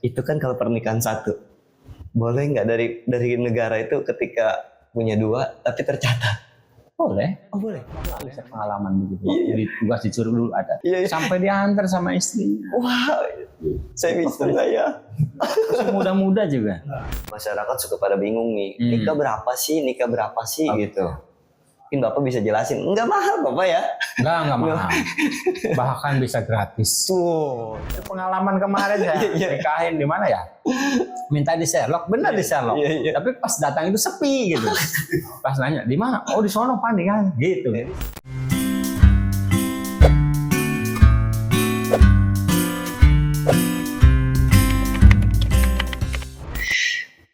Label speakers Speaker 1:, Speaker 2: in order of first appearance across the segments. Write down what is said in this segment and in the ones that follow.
Speaker 1: Itu kan kalau pernikahan satu. Boleh nggak dari negara itu ketika punya dua tapi tercatat?
Speaker 2: Boleh.
Speaker 1: Oh boleh.
Speaker 2: Bisa pengalaman begitu.
Speaker 1: Iya.
Speaker 2: Jadi tugas disuruh dulu ada.
Speaker 1: Iya.
Speaker 2: Sampai diantar sama istrinya.
Speaker 1: Wah, saya bisa nggak ya?
Speaker 2: Masih muda-muda juga.
Speaker 1: Masyarakat suka pada bingung nih. Nikah berapa sih? Gitu. Mungkin Bapak bisa jelasin. Enggak mahal Bapak ya?
Speaker 2: Enggak mahal. Bahkan bisa gratis.
Speaker 1: Tuh.
Speaker 2: Pengalaman kemarin ya, nikahin di mana ya? Minta di Sherlock, benar di Sherlock.
Speaker 1: Iya.
Speaker 2: Tapi pas datang itu sepi gitu. Pas nanya, di mana? Oh di sono Pak nikahan gitu.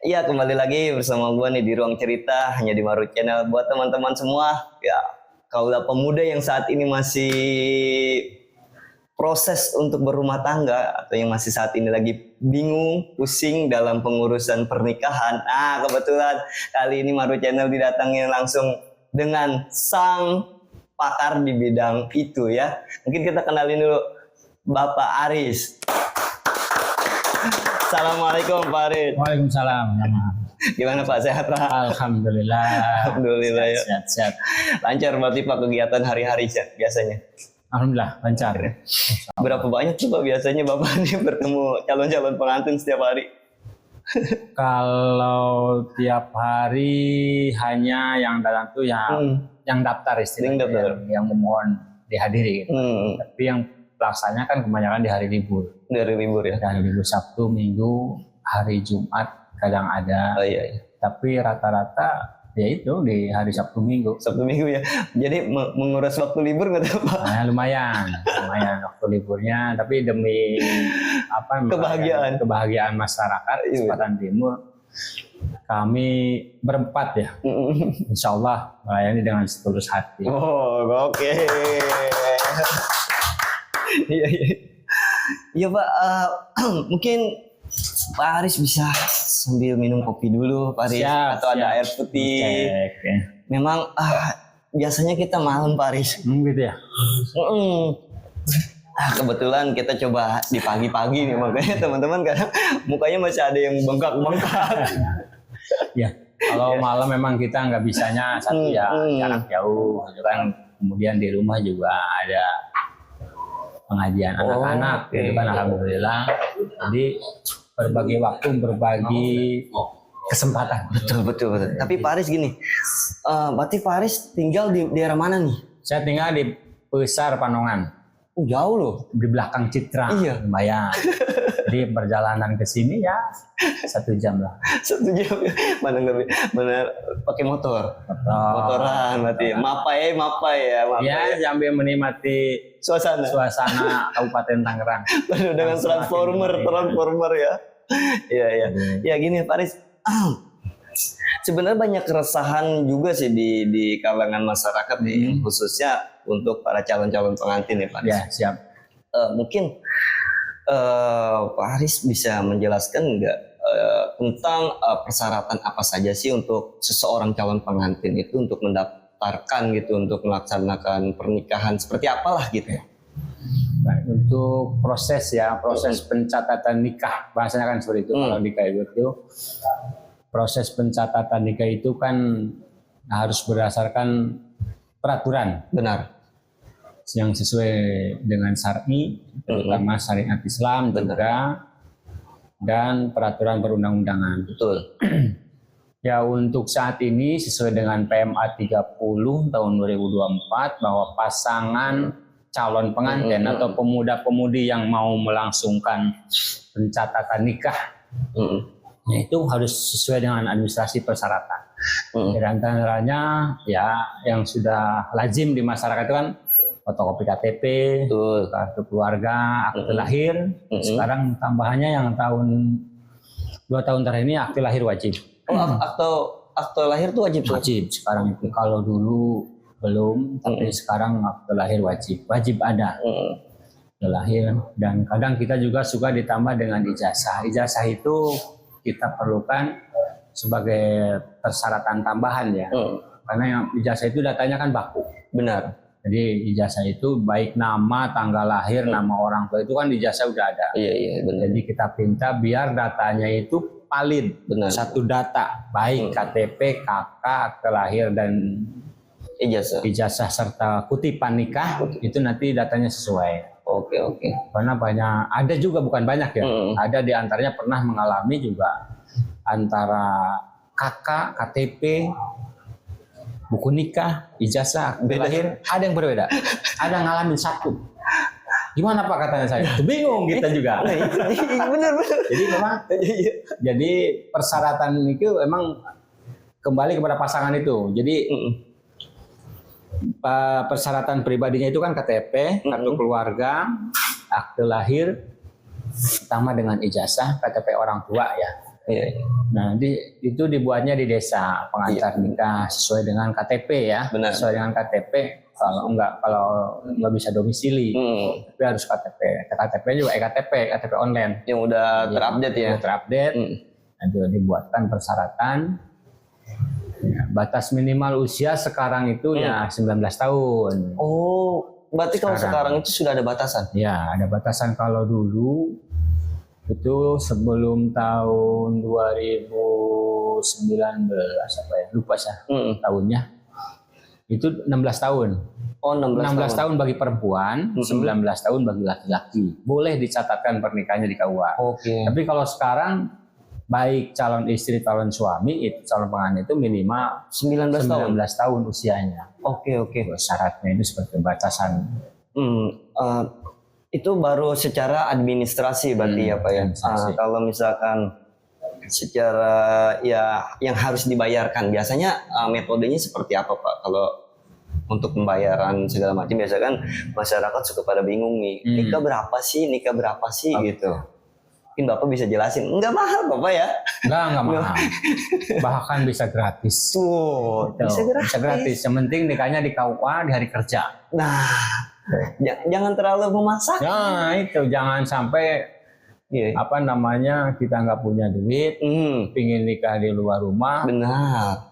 Speaker 1: Iya, kembali lagi bersama gue nih di Ruang Cerita hanya di Maru Channel. Buat teman-teman semua, ya kaulah pemuda yang saat ini masih proses untuk berumah tangga atau yang masih saat ini lagi bingung, pusing dalam pengurusan pernikahan. Nah, kebetulan kali ini Maru Channel didatangi langsung dengan sang pakar di bidang itu ya. Mungkin kita kenalin dulu Bapak Aris. Assalamualaikum Pak Aris.
Speaker 2: Waalaikumsalam.
Speaker 1: Gimana Pak, sehat Pak?
Speaker 2: Alhamdulillah.
Speaker 1: Alhamdulillah ya.
Speaker 2: Sehat.
Speaker 1: Lancar berarti Pak kegiatan hari-hari biasanya?
Speaker 2: Alhamdulillah lancar.
Speaker 1: Berapa banyak sih Pak biasanya Bapak nih bertemu calon-calon pengantin setiap hari?
Speaker 2: Kalau tiap hari hanya yang datang tuh yang daftar istilahnya, yang memohon dihadiri gitu. Tapi yang pelaksanya kan kebanyakan di hari libur.
Speaker 1: Dari libur ya?
Speaker 2: Dari libur Sabtu, Minggu, hari Jumat kadang ada.
Speaker 1: Oh iya.
Speaker 2: Tapi rata-rata ya itu di hari Sabtu Minggu.
Speaker 1: Sabtu Minggu ya. Jadi menguras waktu libur nggak tahu Pak?
Speaker 2: Nah, lumayan waktu liburnya. Tapi demi kebahagiaan masyarakat Selatan Timur, kami berempat ya. Insya Allah melayani dengan setulus hati.
Speaker 1: Oh oke. Iya Pak, mungkin Pak Aris bisa sambil minum kopi dulu Pak Aris, atau ada air putih.
Speaker 2: Ya.
Speaker 1: Memang biasanya kita malam Pak Aris.
Speaker 2: Gitu ya.
Speaker 1: Kebetulan kita coba di pagi-pagi nih, makanya teman-teman kadang mukanya masih ada yang bengkak-bengkak.
Speaker 2: Ya, kalau malam memang kita nggak bisanya satu ya jarak jauh, gitu kan. Kemudian di rumah juga ada pengajian anak-anak, gitu kan, alhamdulillah. Jadi berbagi waktu, berbagi kesempatan.
Speaker 1: Betul. Tapi Pak Aris gini, berarti Pak Aris tinggal di daerah mana nih?
Speaker 2: Saya tinggal di Besar Panongan.
Speaker 1: Jauh loh.
Speaker 2: Di belakang Citra.
Speaker 1: Iya.
Speaker 2: Lumayan. Jadi perjalanan ke sini ya 1 jam lah.
Speaker 1: 1 jam. Mana pakai motoran berarti. Mapai ya.
Speaker 2: Ya, sambil menikmati
Speaker 1: suasana
Speaker 2: Kabupaten Tangerang.
Speaker 1: Dengan transformer ya. Iya. Ya gini Pak Aris. Sebenarnya banyak keresahan juga sih di kalangan masyarakat nih, khususnya untuk para calon-calon pengantin ya Pak Aris.
Speaker 2: Ya, siap.
Speaker 1: Mungkin Pak Aris bisa menjelaskan nggak tentang persyaratan apa saja sih untuk seseorang calon pengantin itu untuk mendaftarkan gitu, untuk melaksanakan pernikahan seperti apalah gitu ya?
Speaker 2: Baik, untuk proses pencatatan nikah, bahasanya kan seperti itu. Kalau nikah itu proses pencatatan nikah itu kan harus berdasarkan peraturan.
Speaker 1: Benar.
Speaker 2: Yang sesuai dengan syar'i, terutama syariat Islam juga, dan peraturan perundang-undangan.
Speaker 1: Betul.
Speaker 2: Ya, untuk saat ini sesuai dengan PMA 30 tahun 2024 bahwa pasangan calon pengantin atau pemuda-pemudi yang mau melangsungkan pencatatan nikah itu harus sesuai dengan administrasi persyaratan. Di antaranya ya yang sudah lazim di masyarakat itu kan fotokopi KTP, kartu keluarga, akte lahir. Sekarang tambahannya yang 2 tahun terakhir ini akte lahir wajib.
Speaker 1: Akte lahir itu wajib?
Speaker 2: Wajib sekarang itu. Kalau dulu belum, tapi sekarang akte lahir wajib ada. Akte lahir, dan kadang kita juga suka ditambah dengan ijazah. Ijazah itu kita perlukan sebagai persyaratan tambahan ya. Karena yang ijazah itu datanya kan baku.
Speaker 1: Benar.
Speaker 2: Jadi ijazah itu baik nama, tanggal lahir, nama orang tua itu kan di ijazah udah ada.
Speaker 1: Iya benar.
Speaker 2: Jadi kita minta biar datanya itu valid,
Speaker 1: Benar.
Speaker 2: satu data, baik KTP, KK, akte lahir dan ijazah serta kutipan nikah itu nanti datanya sesuai.
Speaker 1: Oke.
Speaker 2: Karena banyak, ada juga bukan banyak ya, ada di antaranya pernah mengalami juga antara KK, KTP, buku nikah, ijazah, akte lahir, ada yang berbeda. Ada yang ngalamin satu. Gimana Pak katanya saya? Bingung kita juga.
Speaker 1: Bener.
Speaker 2: Jadi memang, jadi persyaratan itu memang kembali kepada pasangan itu. Jadi persyaratan pribadinya itu kan KTP, kartu keluarga, akte lahir, pertama dengan ijazah, KTP orang tua ya. Nah, itu dibuatnya di desa pengantar nikah sesuai dengan KTP ya.
Speaker 1: Benar.
Speaker 2: Sesuai dengan KTP. Kalau nggak bisa domisili, tapi harus KTP. KTP juga KTP online.
Speaker 1: Yang udah terupdate ya.
Speaker 2: Terupdate. Nanti dibuatkan persyaratan. Ya, batas minimal usia sekarang itu ya 19 tahun.
Speaker 1: Oh, berarti kalau sekarang itu sudah ada batasan?
Speaker 2: Ya, ada batasan. Kalau dulu itu sebelum tahun 2019 apa ya, lupa saya tahunnya, itu 16 tahun.
Speaker 1: Oh,
Speaker 2: 16 tahun bagi perempuan, 19 tahun bagi laki-laki. Boleh dicatatkan pernikahannya di KUA.
Speaker 1: Oke.
Speaker 2: Tapi kalau sekarang baik calon istri, calon suami, itu calon pengantin itu minimal 19 tahun usianya.
Speaker 1: Oke.
Speaker 2: Syaratnya itu seperti batasan.
Speaker 1: Itu baru secara administrasi berarti ya Pak ya. Kalau misalkan secara ya yang harus dibayarkan biasanya metodenya seperti apa Pak? Kalau untuk pembayaran segala macam biasa kan masyarakat suka pada bingung nih. Nikah berapa sih gitu. Mungkin Bapak bisa jelasin. Enggak mahal Bapak ya?
Speaker 2: Enggak mahal. Bahkan bisa gratis.
Speaker 1: Tuh,
Speaker 2: bisa gratis. Yang penting nikahnya di KUA di hari kerja.
Speaker 1: Nah, jangan terlalu memaksakan.
Speaker 2: Nah, itu jangan sampai kita nggak punya duit, pingin nikah di luar rumah.
Speaker 1: Benar.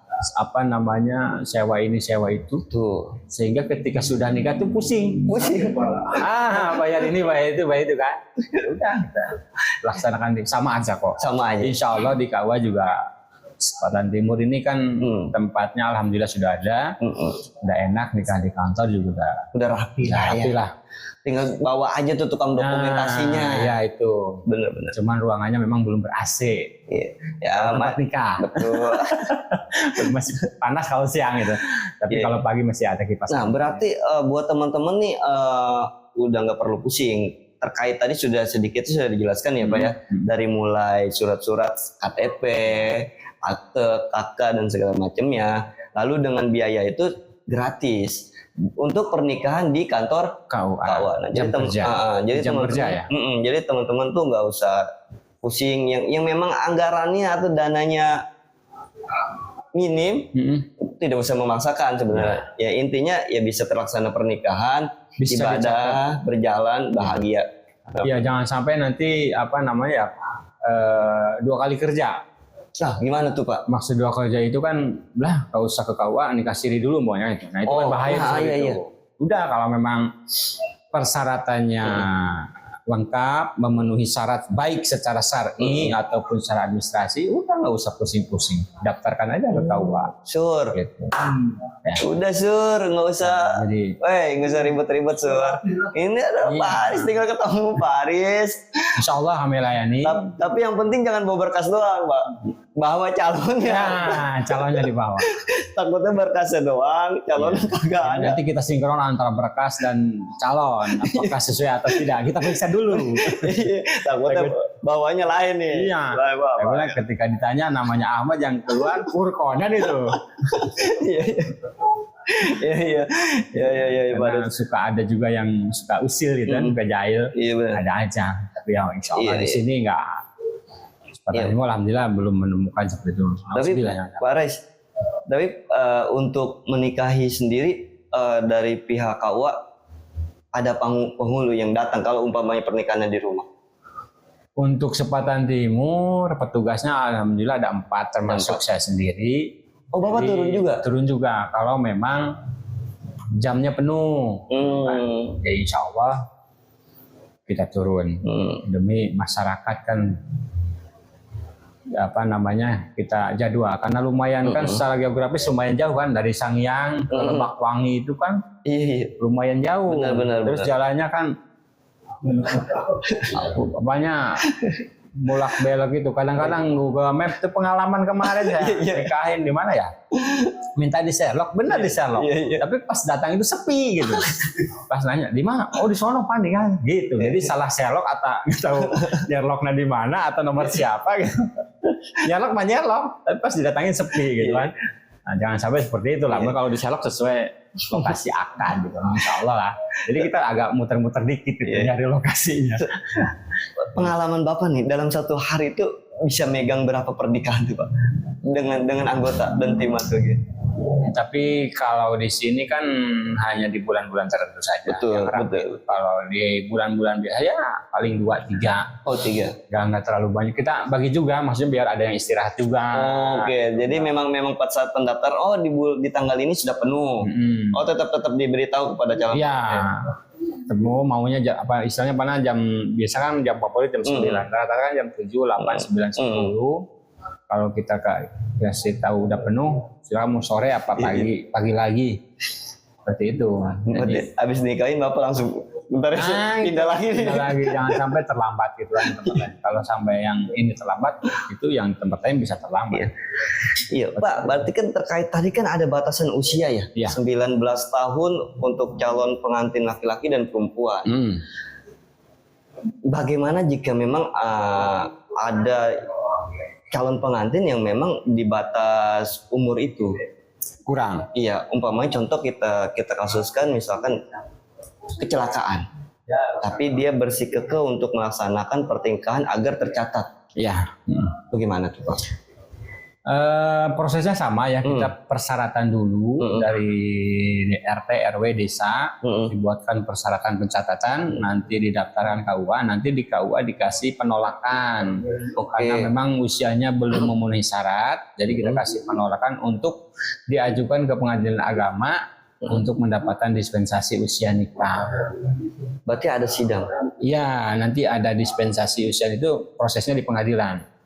Speaker 2: Sewa ini sewa itu.
Speaker 1: Tuh.
Speaker 2: Sehingga ketika sudah nikah tuh pusing. Bayar ini bayar itu kan. Udah kita laksanakan sama aja kok.
Speaker 1: Sama aja.
Speaker 2: Insya Allah di KUA juga Selatan Timur ini kan tempatnya alhamdulillah sudah ada. Udah enak, nikah di kantor juga udah
Speaker 1: rapi lah. Tinggal bawa aja tuh tukang dokumentasinya.
Speaker 2: Ya itu.
Speaker 1: Benar.
Speaker 2: Cuman ruangannya memang belum ber-AC.
Speaker 1: Ya,
Speaker 2: tempat nikah.
Speaker 1: Betul.
Speaker 2: Masih panas kalau siang itu. Tapi kalau pagi masih ada kipas.
Speaker 1: Nah, berarti buat teman-teman nih udah nggak perlu pusing. Terkait tadi sudah dijelaskan ya Pak ya. Dari mulai surat-surat KTP, akte, KK dan segala macamnya. Lalu dengan biaya itu gratis untuk pernikahan di kantor KUA. Nah, jadi teman-teman tuh nggak usah pusing yang memang anggarannya atau dananya minim, tidak usah memaksakan sebenarnya. Ya intinya ya bisa terlaksana pernikahan, bisa ibadah berjalan bahagia.
Speaker 2: Ya jangan sampai nanti dua kali kerja.
Speaker 1: Nah, gimana tuh Pak?
Speaker 2: Maksud dua kerja itu kan, gak usah ke KUA nikah siri dulu maunya itu. Nah itu kan bahaya. Itu. Udah kalau memang persyaratannya lengkap, memenuhi syarat baik secara syar'i ataupun secara administrasi, udah nggak usah pusing-pusing, daftarkan aja ke KUA.
Speaker 1: Sur.
Speaker 2: Gitu.
Speaker 1: Ya. Udah Sur, nggak usah. Nggak usah ribet-ribet Sur. Ini ada Pak Aris, tinggal ketemu Pak Aris.
Speaker 2: Insya Allah kami layani.
Speaker 1: Tapi yang penting jangan bawa berkas doang Pak. Bawa calonnya.
Speaker 2: Nah, calonnya dibawa.
Speaker 1: Takutnya berkasnya doang, calonnya kagak ada.
Speaker 2: Nanti kita sinkron antara berkas dan calon, apakah sesuai atau tidak. Kita periksa dulu.
Speaker 1: Takutnya bawanya lain nih.
Speaker 2: Iya. Ketika ditanya namanya Ahmad yang keluar Furkonan itu.
Speaker 1: Iya.
Speaker 2: Karena suka ada juga yang suka usil gitu kan, suka jahil.
Speaker 1: Iya benar.
Speaker 2: Ada aja. Tapi ya insya Allah di sini enggak. Alhamdulillah belum menemukan seperti itu.
Speaker 1: Tapi Pak Aris, untuk menikahi sendiri dari pihak KUA ada penghulu yang datang kalau umpamanya pernikahannya di rumah.
Speaker 2: Untuk Selatan Timur petugasnya alhamdulillah ada 4 termasuk saya sendiri.
Speaker 1: Oh Bapak turun juga?
Speaker 2: Turun juga kalau memang jamnya penuh. Ya insya Allah kita turun demi masyarakat kan kita jadwal karena lumayan kan secara geografis lumayan jauh kan dari Sangiang ke Lebak Wangi itu kan lumayan jauh. Terus jalannya kan bolak belok gitu. Kadang-kadang Google Maps itu pengalaman kemarin saya nikahin di mana ya? Minta di Sherlock, benar di Sherlock. Tapi pas datang itu sepi gitu. Pas nanya di mana? Oh di sono Pak kan gitu. Jadi salah Sherlock atau Sherlocknya di mana atau nomor siapa gitu. Sherlock mah Sherlock, tapi pas didatangin sepi gitu kan. Nah, jangan sampai seperti itu lah. Kalau di Sherlock sesuai lokasi akan gitu, insya Allah lah. Jadi kita agak muter-muter dikit gitu nyari lokasinya.
Speaker 1: Pengalaman Bapak nih dalam satu hari itu bisa megang berapa pernikahan tuh Pak? Dengan anggota dan tim atau gitu.
Speaker 2: Tapi kalau di sini kan hanya di bulan-bulan tertentu saja.
Speaker 1: Betul.
Speaker 2: Kalau di bulan-bulan biasa ya paling 2-3.
Speaker 1: Oh 3.
Speaker 2: Nggak terlalu banyak. Kita bagi juga, maksudnya biar ada yang istirahat juga.
Speaker 1: Oke. Jadi memang pada saat pendaftar, di tanggal ini sudah penuh. Oh tetap diberitahu kepada calon.
Speaker 2: Iya. Temu maunya istilahnya biasa kan jam favorit jam 9. Rata-rata kan jam 7, 8, 9, 10. Kalau kita kasih tahu udah penuh, silakan mau sore apa pagi lagi. Seperti itu.
Speaker 1: Jadi, habis nikahin Bapak langsung pindah lagi.
Speaker 2: Jangan sampai terlambat gitu kan tempat lain. Kalau sampai yang ini terlambat, itu yang tempat lain bisa terlambat.
Speaker 1: Iya, Pak. Berarti kan terkait tadi kan ada batasan usia ya. 19 tahun untuk calon pengantin laki-laki dan perempuan. Bagaimana jika memang ada calon pengantin yang memang di batas umur itu
Speaker 2: kurang?
Speaker 1: Iya, umpamanya contoh kita kasuskan misalkan kecelakaan, tapi dia bersikeras untuk melaksanakan pernikahan agar tercatat.
Speaker 2: Iya.
Speaker 1: Bagaimana tuh Pak?
Speaker 2: Prosesnya sama ya, kita persyaratan dulu dari RT RW desa, dibuatkan persyaratan pencatatan, nanti didaftarkan KUA, nanti di KUA dikasih penolakan karena memang usianya belum memenuhi syarat, jadi kita kasih penolakan untuk diajukan ke pengadilan agama untuk mendapatkan dispensasi usia nikah.
Speaker 1: Berarti ada sidang?
Speaker 2: Iya, nanti ada dispensasi usia itu prosesnya di pengadilan.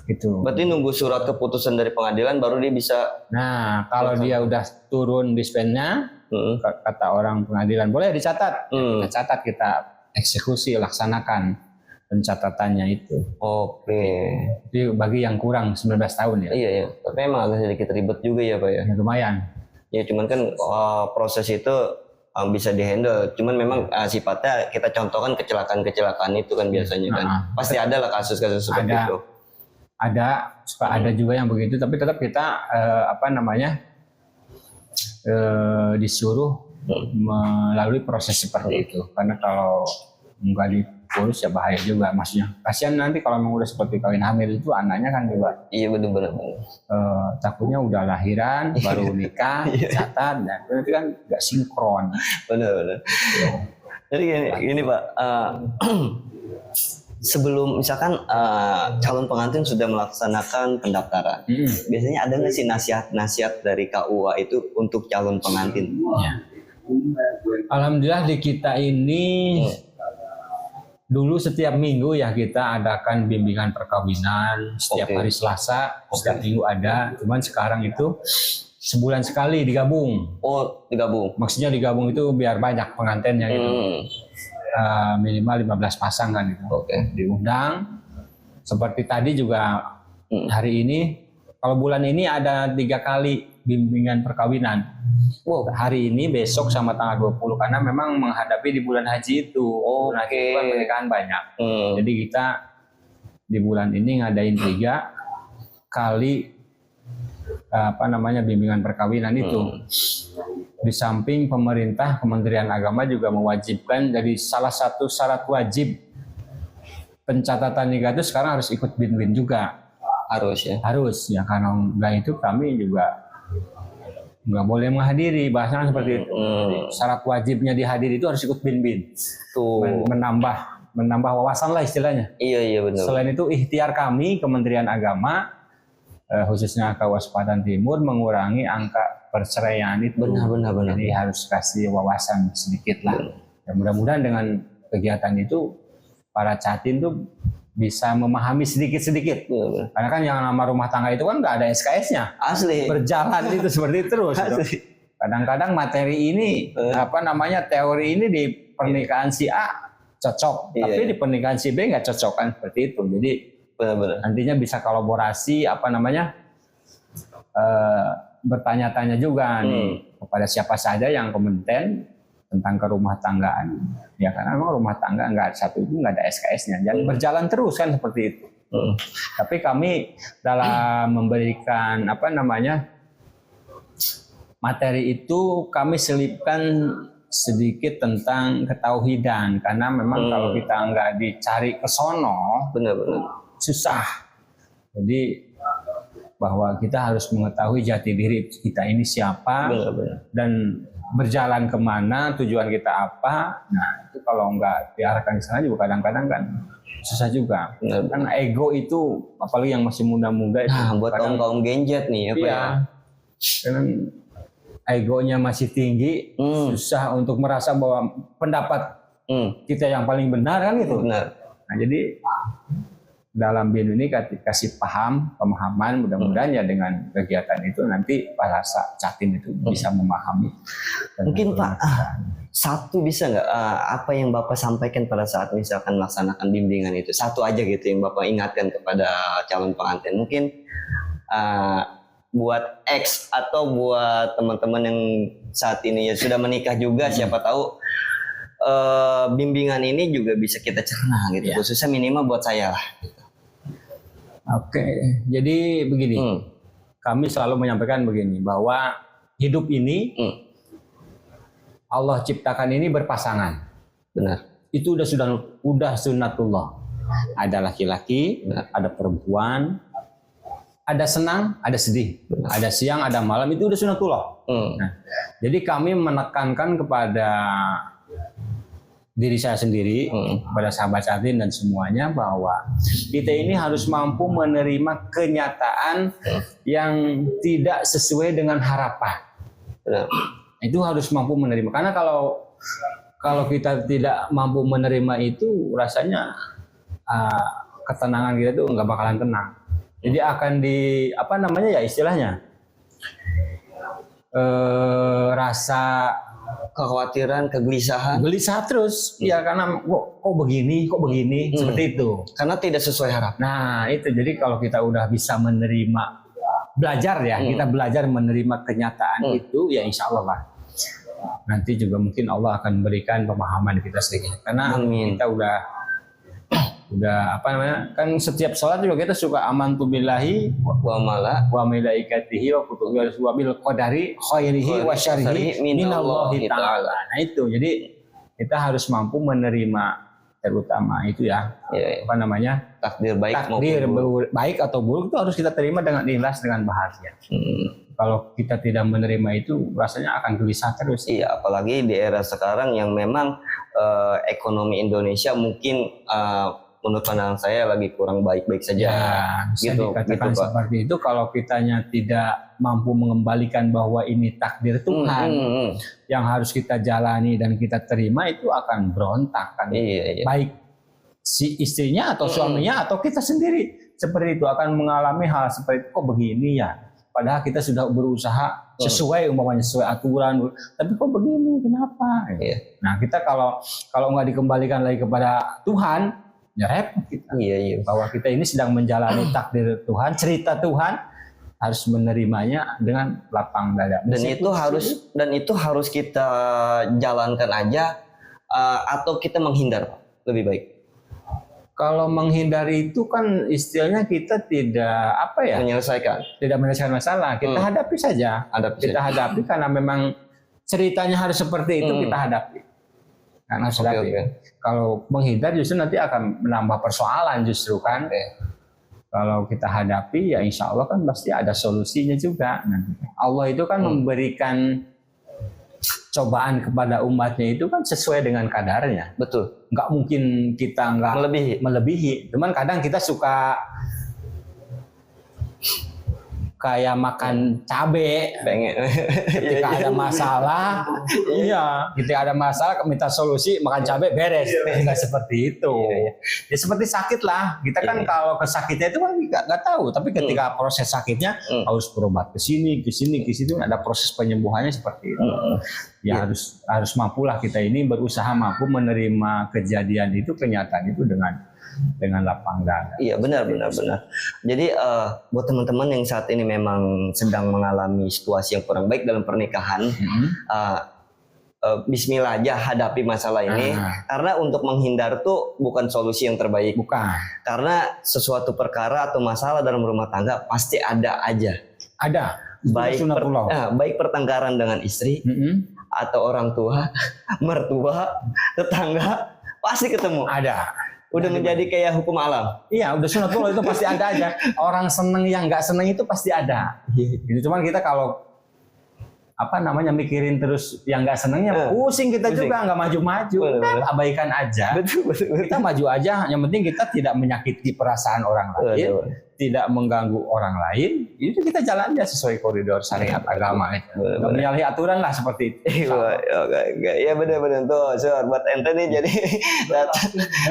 Speaker 2: Gitu.
Speaker 1: Berarti nunggu surat keputusan dari pengadilan baru dia bisa.
Speaker 2: Nah, kalau dia udah turun dispennya, kata orang pengadilan boleh dicatat. Kita catat, kita eksekusi, laksanakan pencatatannya itu.
Speaker 1: Oke.
Speaker 2: Jadi bagi yang kurang 19 tahun ya.
Speaker 1: Iya. Tapi emang agak sedikit ribet juga ya Pak ya.
Speaker 2: Lumayan.
Speaker 1: Ya cuman kan proses itu bisa dihandle. Cuman memang sifatnya kita contohkan kecelakaan itu kan biasanya kan. Pasti ada lah kasus-kasus seperti itu.
Speaker 2: Suka ada juga yang begitu, tapi tetap kita disuruh melalui proses seperti itu, karena kalau nggak diurus ya bahaya juga, maksudnya kasihan nanti kalau memang udah seperti kawin hamil itu anaknya kan juga.
Speaker 1: Iya benar-benar.
Speaker 2: Takutnya udah lahiran baru nikah, catat, dan itu kan nggak sinkron.
Speaker 1: Benar. Jadi gini Pak. Sebelum misalkan calon pengantin sudah melaksanakan pendaftaran, biasanya ada nggak sih nasihat dari KUA itu untuk calon pengantin?
Speaker 2: Ya. Alhamdulillah di kita ini dulu setiap minggu ya kita adakan bimbingan perkawinan setiap hari Selasa, setiap minggu ada. Cuman sekarang itu sebulan sekali digabung.
Speaker 1: Oh, digabung.
Speaker 2: Maksudnya digabung itu biar banyak pengantinnya gitu. Minimal 15 pasang kan gitu. Diundang. Seperti tadi juga hari ini, kalau bulan ini ada 3 kali bimbingan perkawinan. Hari ini, besok sama tanggal 20 karena memang menghadapi di bulan haji itu. Bulan haji itu kan pernikahan banyak. Jadi kita di bulan ini ngadain 3 kali bimbingan perkawinan itu. Di samping pemerintah, Kementerian Agama juga mewajibkan, jadi salah satu syarat wajib pencatatan nikah itu sekarang harus ikut bin-bin juga. Harus ya, karena enggak itu kami juga nggak boleh menghadiri, bahasanya seperti itu. Syarat wajibnya dihadiri itu harus ikut bin-bin. Menambah wawasan lah istilahnya.
Speaker 1: Iya benar.
Speaker 2: Selain itu ikhtiar kami Kementerian Agama khususnya Kawaspadan Timur mengurangi angka perceraian itu.
Speaker 1: Benar.
Speaker 2: Jadi harus kasih wawasan sedikit lah. Ya, mudah-mudahan dengan kegiatan itu para catin tuh bisa memahami sedikit-sedikit. Karena kan yang nama rumah tangga itu kan nggak ada SKS-nya.
Speaker 1: Asli.
Speaker 2: Berjalan itu seperti itu terus. Gitu. Kadang-kadang materi ini teori ini di pernikahan si A cocok, tapi di pernikahan si B nggak cocok kan seperti itu. Jadi
Speaker 1: Benar.
Speaker 2: nantinya bisa kolaborasi bertanya-tanya juga nih kepada siapa saja yang kompeten tentang kerumah tanggaan. Ya karena memang rumah tangga nggak satu itu nggak ada SKS-nya, jadi berjalan terus kan seperti itu. Tapi kami dalam memberikan materi itu kami selipkan sedikit tentang ketauhidan, karena memang kalau kita nggak dicari ke sono,
Speaker 1: Benar.
Speaker 2: susah. Jadi bahwa kita harus mengetahui jati diri kita ini siapa, dan berjalan kemana, tujuan kita apa. Nah itu kalau nggak diarahkan ke sana juga kadang-kadang kan susah juga. Kan ego itu apalagi yang masih muda-muda itu.
Speaker 1: Nah, buat kaum genjet nih
Speaker 2: ya. Karena egonya masih tinggi, susah untuk merasa bahwa pendapat kita yang paling benar kan gitu.
Speaker 1: Benar.
Speaker 2: Nah jadi dalam BIN ini kasih pemahaman, mudah-mudahan ya dengan kegiatan itu nanti para catin itu bisa memahami.
Speaker 1: Mungkin Pak, satu bisa nggak apa yang Bapak sampaikan pada saat misalkan melaksanakan bimbingan itu, satu aja gitu yang Bapak ingatkan kepada calon pengantin, mungkin buat X atau buat teman-teman yang saat ini ya sudah menikah juga, siapa tahu bimbingan ini juga bisa kita cerna gitu, khususnya minimal buat saya lah.
Speaker 2: Oke, jadi begini, kami selalu menyampaikan begini, bahwa hidup ini Allah ciptakan ini berpasangan.
Speaker 1: Benar.
Speaker 2: Itu udah sunnatullah. Ada laki-laki, ada perempuan, ada senang, ada sedih, ada siang, ada malam, itu udah sunnatullah. Nah, jadi kami menekankan kepada diri saya sendiri, pada sahabat catin dan semuanya, bahwa kita ini harus mampu menerima kenyataan yang tidak sesuai dengan harapan. Itu harus mampu menerima, karena kalau kita tidak mampu menerima itu, rasanya ketenangan kita itu nggak bakalan tenang. Jadi akan istilahnya rasa
Speaker 1: kekhawatiran,
Speaker 2: gelisah terus, ya karena kok begini, seperti itu.
Speaker 1: Karena tidak sesuai harapan.
Speaker 2: Nah itu, jadi kalau kita udah bisa menerima, kita belajar menerima kenyataan itu, ya insya Allah lah. Nanti juga mungkin Allah akan berikan pemahaman kita sedikit. Karena kita udah kan setiap sholat juga kita suka amantu billahi wa malaikatihi wa kutubihi wa bil qadari khairihi wa syarrihi minallahi ta'ala. Nah itu, jadi kita harus mampu menerima, terutama itu takdir baik atau buruk itu harus kita terima dengan ikhlas, dengan bahagia. Kalau kita tidak menerima itu, rasanya akan gelisah terus.
Speaker 1: Iya, apalagi di era sekarang yang memang ekonomi Indonesia mungkin menurut pandangan saya lagi kurang baik-baik saja.
Speaker 2: Ya, gitu seperti itu. Kalau kitanya tidak mampu mengembalikan bahwa ini takdir Tuhan yang harus kita jalani dan kita terima, itu akan berontak kan. Baik si istrinya atau suaminya atau kita sendiri seperti itu akan mengalami hal seperti itu. Kok begini ya? Padahal kita sudah berusaha sesuai aturan, tapi kok begini, kenapa? Nah kita kalau nggak dikembalikan lagi kepada Tuhan, ya repot kita. Bahwa kita ini sedang menjalani takdir Tuhan, cerita Tuhan, harus menerimanya dengan lapang dada.
Speaker 1: Dan itu harus kita jalankan aja, atau kita menghindar, lebih baik.
Speaker 2: Kalau menghindari itu kan istilahnya kita tidak tidak menyelesaikan masalah. Kita hadapi saja. Hadapi karena memang ceritanya harus seperti itu, kita hadapi. Karena kalau menghindar justru nanti akan menambah persoalan justru kan. Kalau kita hadapi, ya insya Allah kan pasti ada solusinya juga. Allah itu kan memberikan cobaan kepada umatnya itu kan sesuai dengan kadarnya.
Speaker 1: Betul.
Speaker 2: Nggak mungkin kita nggak melebihi. Cuman kadang kita suka kayak makan cabe.
Speaker 1: Pengen.
Speaker 2: Ketika ada masalah, ketika ada masalah minta solusi makan cabe beres. Nggak seperti itu. Ya seperti sakit lah. Kita kan kalau ke sakitnya itu kan nggak tahu. Tapi ketika proses sakitnya harus berobat ke sini, ke situ ada proses penyembuhannya seperti itu. Ya harus mampulah kita ini berusaha mampu menerima kejadian itu, kenyataan itu dengan lapang dada.
Speaker 1: Iya, benar. Jadi buat teman-teman yang saat ini memang sedang mengalami situasi yang kurang baik dalam pernikahan, Bismillah aja hadapi masalah ini. Karena untuk menghindar tuh bukan solusi yang terbaik.
Speaker 2: Bukan.
Speaker 1: Karena sesuatu perkara atau masalah dalam rumah tangga pasti ada aja.
Speaker 2: Ada.
Speaker 1: Baik pertengkaran dengan istri atau orang tua, mertua, tetangga, pasti ketemu.
Speaker 2: Ada.
Speaker 1: Udah menjadi kayak hukum alam.
Speaker 2: Iya, udah sunatullah itu pasti ada aja. Orang seneng yang nggak seneng itu pasti ada. Itu cuman kita kalau mikirin terus yang nggak senengnya, pusing kita juga nggak maju-maju. Abaikan aja.
Speaker 1: Betul.
Speaker 2: Kita maju aja. Yang penting kita tidak menyakiti perasaan orang lain, tidak mengganggu orang lain. Itu kita jalan aja sesuai koridor syariat agama. Nggak menyalahi aturan lah seperti itu.
Speaker 1: Iya benar tuh. Buat ente nih jadi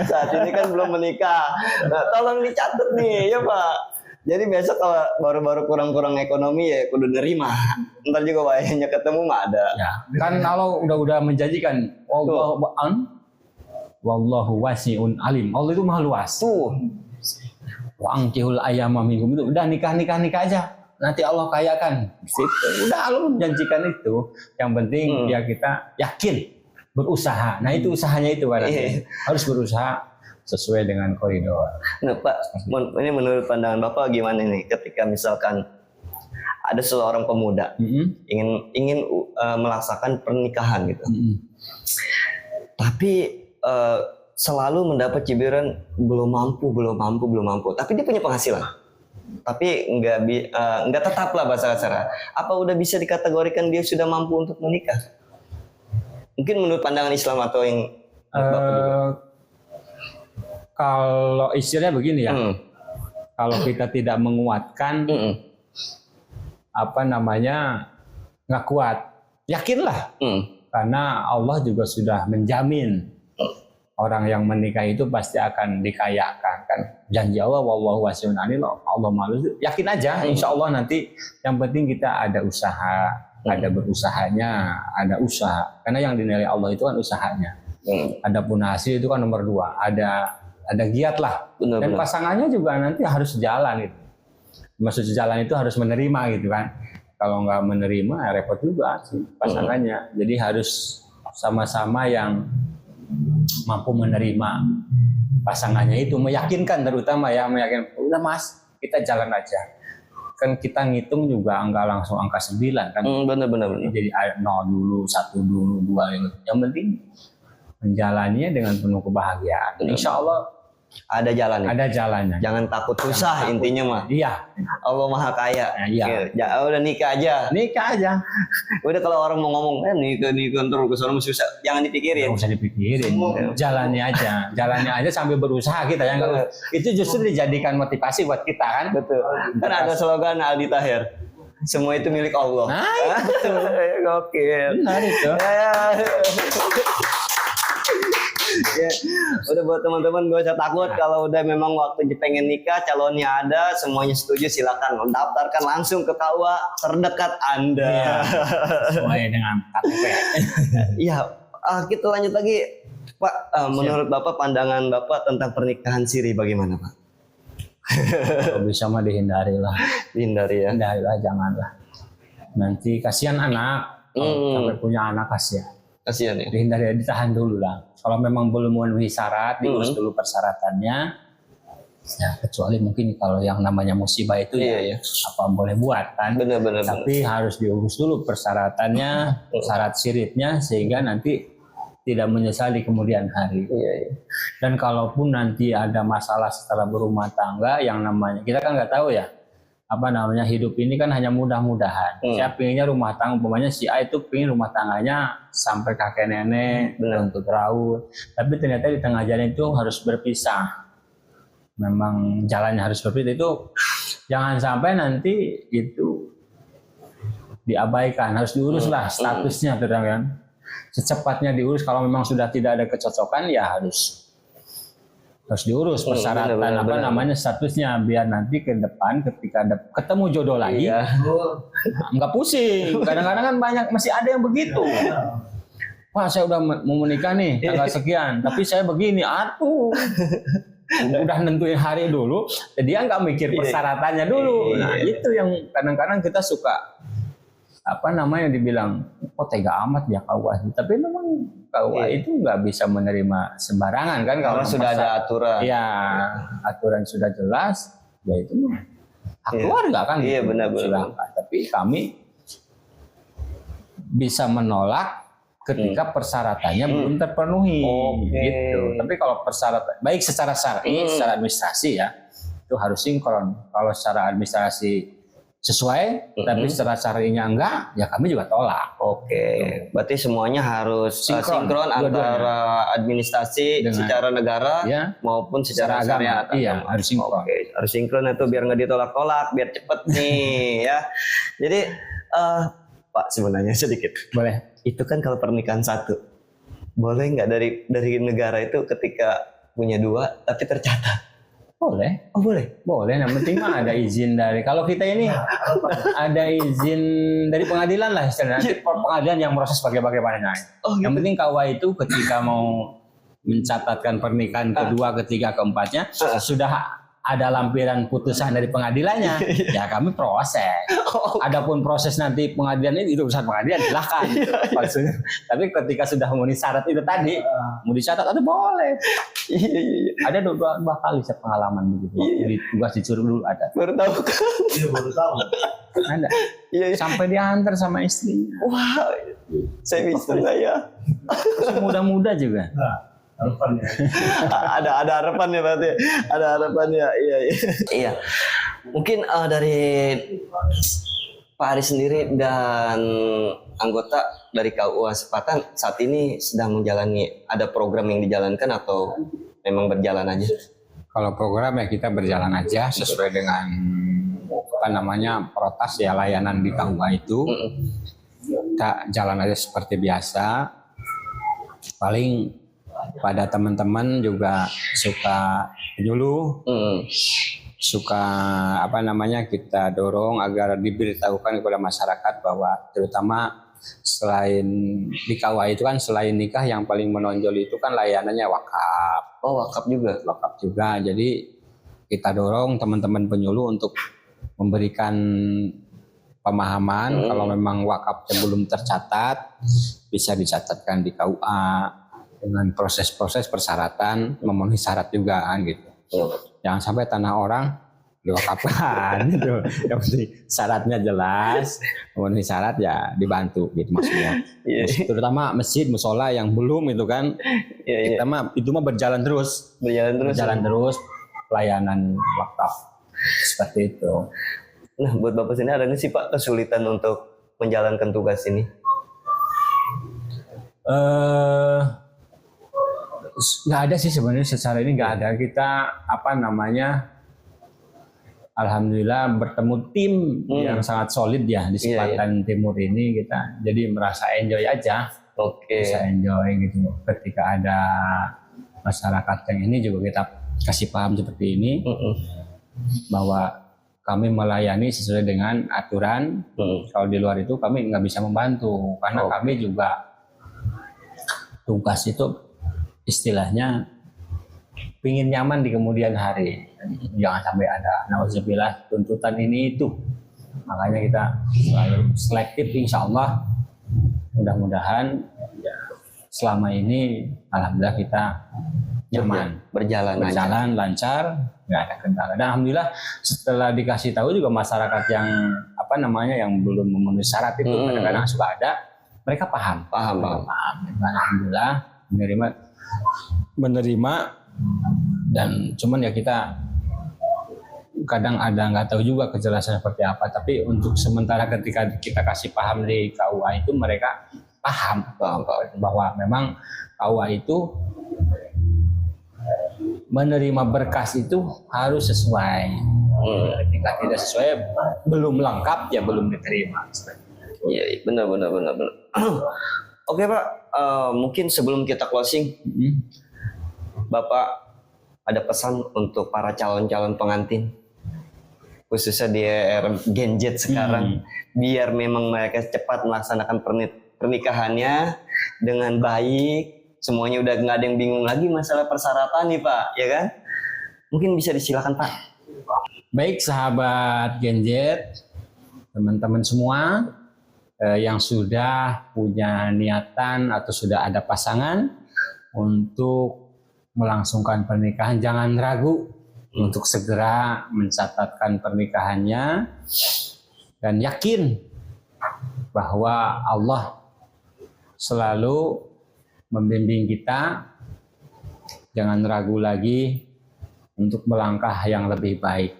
Speaker 1: saat ini kan belum menikah. Nah, tolong dicatat nih ya Pak. Jadi besok kalau baru-baru kurang-kurang ekonomi ya kudu nerima. Ntar juga wayahnya ketemu mah ada.
Speaker 2: Ya, kan kalau udah menjanjikan wallahu wasi'un alim. Allah itu maha luas.
Speaker 1: Tuh.
Speaker 2: Wa angkihul ayyama minkum itu udah nikah aja. Nanti Allah kayakan. Situ. Udah Allah menjanjikan itu. Yang penting ya kita yakin berusaha. Nah itu usahanya itu harus berusaha sesuai dengan koridor.
Speaker 1: Nah Pak, ini menurut pandangan Bapak gimana nih ketika misalkan ada seorang pemuda ingin melaksanakan pernikahan gitu, tapi selalu mendapat cibiran belum mampu, tapi dia punya penghasilan, tapi nggak tetap lah bahasa kasar. Apa udah bisa dikategorikan dia sudah mampu untuk menikah? Mungkin menurut pandangan Islam atau yang Bapak juga?
Speaker 2: Kalau istilahnya begini ya, kalau kita tidak menguatkan, nggak kuat, yakinlah, karena Allah juga sudah menjamin orang yang menikah itu pasti akan dikayakan, kan? Janji Allah, wallahu wasi'un alim, Allah malu, yakin aja, insya Allah nanti. Yang penting kita ada usaha, ada berusahanya, ada usaha, karena yang dinilai Allah itu kan usahanya. Adapun hasil itu kan nomor 2, ada giat lah. Dan pasangannya juga nanti harus jalan itu. Maksud jalan itu harus menerima gitu kan. Kalau nggak menerima ya repot juga sih pasangannya. Jadi harus sama-sama yang mampu menerima pasangannya itu, meyakinkan terutama ya, udah Mas, kita jalan aja. Kan kita ngitung juga nggak langsung angka 9 kan.
Speaker 1: Benar.
Speaker 2: Jadi 0 dulu, 1 dulu, 2 dulu. Yang penting menjalaninya dengan penuh kebahagiaan. Insya Allah
Speaker 1: ada jalannya.
Speaker 2: Ada jalannya.
Speaker 1: Jangan takut susah intinya mah.
Speaker 2: Iya.
Speaker 1: Allah Maha Kaya.
Speaker 2: Iya.
Speaker 1: Ya udah nikah aja. Udah kalau orang mau ngomong nikah terus kesana susah, jangan dipikirin.
Speaker 2: Nggak usah dipikirin. Jalannya aja sambil berusaha kita ya. Itu justru dijadikan motivasi buat kita kan.
Speaker 1: Betul. Kan ada slogan Aldi Taher. Semua itu milik Allah.
Speaker 2: Nah, betul.
Speaker 1: Gokil.
Speaker 2: Benar itu.
Speaker 1: Ya, udah buat teman-teman gak usah takut kalau udah memang waktunya pengen nikah, calonnya ada, semuanya setuju, silakan daftarkan langsung ke KUA terdekat Anda.
Speaker 2: Iya, sesuai dengan KTP.
Speaker 1: Iya, kita lanjut lagi Pak. Menurut Bapak, pandangan Bapak tentang pernikahan siri bagaimana Pak?
Speaker 2: Kalau bisa mah dihindari lah.
Speaker 1: Dihindari ya?
Speaker 2: Hindari lah, janganlah. Nanti kasihan anak, sampai punya anak kasihan.
Speaker 1: Kasihan ya?
Speaker 2: Dihindari, ditahan dulu lah. Kalau memang belum memenuhi syarat, diurus dulu persyaratannya. Ya, kecuali mungkin kalau yang namanya musibah itu apa boleh buat kan.
Speaker 1: Benar.
Speaker 2: Tapi harus diurus dulu persyaratannya, syarat syiritnya, sehingga nanti tidak menyesali kemudian hari. Dan kalaupun nanti ada masalah setelah berumah tangga, yang namanya kita kan nggak tahu ya, hidup ini kan hanya mudah-mudahan. Saya pinginnya rumah tangga, umpamanya si A itu pingin rumah tangganya sampai kakek nenek untuk raut. Tapi ternyata di tengah jalan itu harus berpisah. Memang jalannya harus berpisah, itu Jangan sampai nanti itu diabaikan, harus diurus lah statusnya, kan? Secepatnya diurus. Kalau memang sudah tidak ada kecocokan, ya harus diurus persyaratan namanya statusnya, biar nanti ke depan ketika ada ketemu jodoh lagi, nggak pusing. Kadang-kadang kan masih ada yang begitu. Pak, saya udah mau menikah nih tanggal sekian, tapi saya begini, udah nentuin hari dulu, dia nggak mikir persyaratannya dulu. Nah itu yang kadang-kadang kita suka dibilang, tega amat ya KUA. Tapi memang KUA itu nggak bisa menerima sembarangan kan,
Speaker 1: kalau sudah ada aturan.
Speaker 2: Iya, aturan sudah jelas, ya itu hak keluarga kan.
Speaker 1: Iya, benar.
Speaker 2: Tapi kami bisa menolak ketika persyaratannya belum terpenuhi. Gitu. Tapi kalau persyaratan baik secara syar'i, secara administrasi ya, itu harus sinkron. Kalau secara administrasi sesuai, tapi secara syar'inya enggak, ya kami juga tolak.
Speaker 1: Berarti semuanya harus sinkron antara administrasi secara negara maupun secara agama.
Speaker 2: Iya, harus sinkron.
Speaker 1: Harus sinkron itu biar nggak ditolak-tolak, biar cepet nih ya. Jadi Pak, sebenarnya sedikit.
Speaker 2: Boleh.
Speaker 1: Itu kan kalau pernikahan satu, boleh nggak dari negara itu ketika punya dua tapi tercatat?
Speaker 2: Boleh.
Speaker 1: Oh boleh?
Speaker 2: Boleh, yang penting mah ada izin dari, kalau kita ini ada izin dari pengadilan lah istilahnya. Nanti pengadilan yang proses bagaimana. Yang penting KUA itu ketika mau mencatatkan pernikahan kedua, ketiga, keempatnya, sudah ada lampiran putusan dari pengadilannya, ya kami proses. Adapun proses nanti pengadilan itu urusan pengadilan, silahkan. Tapi ketika sudah memenuhi syarat itu tadi, mau dicatat, itu boleh. Ada dua kali saya pengalaman begitu. Di tugas disuruh dulu ada.
Speaker 1: Baru tahu kan?
Speaker 3: Iya, baru tahu.
Speaker 2: Ada. Sampai diantar sama istrinya.
Speaker 1: Wah, saya bisa nggak ya?
Speaker 2: Muda-muda juga.
Speaker 3: Harapannya.
Speaker 1: ada harapannya berarti. Ada harapannya. Iya. Mungkin dari Pak Ari sendiri dan anggota dari KUA Sepatan saat ini sedang menjalani, ada program yang dijalankan atau memang berjalan aja?
Speaker 2: Kalau program ya kita berjalan aja sesuai dengan protas ya, layanan di KUA itu. Kita jalan aja seperti biasa. Paling pada teman-teman juga suka penyuluh, suka kita dorong agar diberitahukan kepada masyarakat bahwa terutama selain di KUA itu kan, selain nikah yang paling menonjol itu kan layanannya wakaf.
Speaker 1: Wakaf juga.
Speaker 2: Wakaf juga. Jadi kita dorong teman-teman penyuluh untuk memberikan pemahaman kalau memang wakafnya belum tercatat, bisa dicatatkan di KUA dengan proses-proses persyaratan, memenuhi syarat juga kan gitu. Jangan sampai tanah orang diwakafkan gitu. Yang penting syaratnya jelas, memenuhi syarat ya dibantu gitu maksudnya. Terutama masjid, musola yang belum itu kan, kita mah itu mah berjalan terus. Berjalan terus pelayanan wakaf seperti itu.
Speaker 1: Nah, buat Bapak sini ada nggak sih Pak kesulitan untuk menjalankan tugas ini?
Speaker 2: Nggak ada sih sebenarnya, secara ini nggak ada. Kita alhamdulillah bertemu tim yang sangat solid ya di Sepatan Timur ini, kita jadi merasa enjoy aja. Bisa enjoy gitu. Ketika ada masyarakat yang ini juga kita kasih paham seperti ini, bahwa kami melayani sesuai dengan aturan. Kalau di luar itu kami nggak bisa membantu, karena kami juga tugas itu istilahnya pingin nyaman di kemudian hari, jangan sampai ada nauzubillah tuntutan ini itu. Makanya kita selalu selektif, insya Allah. Mudah-mudahan ya, selama ini alhamdulillah kita nyaman, berjalan lancar, nggak ada kendala. Dan alhamdulillah setelah dikasih tahu juga masyarakat yang yang belum memenuhi syarat itu kadang-kadang suka ada, mereka paham. Alhamdulillah menerima, dan cuman ya kita kadang ada nggak tahu juga kejelasan seperti apa, tapi untuk sementara ketika kita kasih paham di KUA itu mereka paham bahwa memang KUA itu menerima berkas itu harus sesuai. Ketika Jika tidak sesuai, belum lengkap ya belum diterima.
Speaker 1: Iya, benar. Oke Pak, mungkin sebelum kita closing, Bapak ada pesan untuk para calon-calon pengantin, khususnya di era Gen Z sekarang, biar memang mereka cepat melaksanakan pernikahannya dengan baik, semuanya udah nggak ada yang bingung lagi masalah persyaratan nih Pak, ya kan? Mungkin bisa disilakan Pak.
Speaker 2: Baik sahabat Gen Z, teman-teman semua yang sudah punya niatan atau sudah ada pasangan untuk melangsungkan pernikahan, jangan ragu untuk segera mencatatkan pernikahannya dan yakin bahwa Allah selalu membimbing kita. Jangan ragu lagi untuk melangkah yang lebih baik.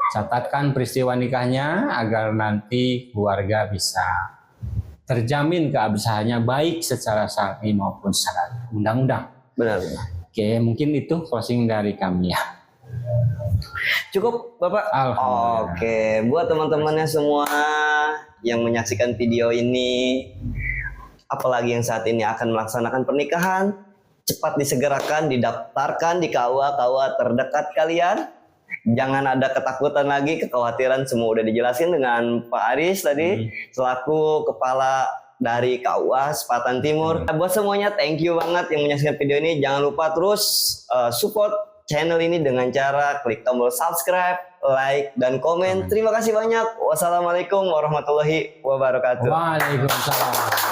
Speaker 2: Catatkan peristiwa nikahnya agar nanti keluarga bisa terjamin keabsahannya baik secara syar'i maupun secara undang-undang.
Speaker 1: Benar.
Speaker 2: Oke, mungkin itu closing dari kami ya.
Speaker 1: Cukup Bapak?
Speaker 2: Alhamdulillah.
Speaker 1: Oke, buat teman-temannya semua yang menyaksikan video ini, apalagi yang saat ini akan melaksanakan pernikahan, cepat disegerakan, didaftarkan di KUA terdekat kalian. Jangan ada ketakutan lagi, kekhawatiran, semua udah dijelasin dengan Pak Aris tadi selaku kepala dari KUA Sepatan Timur. Buat semuanya, thank you banget yang menyaksikan video ini. Jangan lupa terus support channel ini dengan cara klik tombol subscribe, like, dan komen. Terima kasih banyak. Wassalamualaikum warahmatullahi wabarakatuh.
Speaker 2: Waalaikumsalam.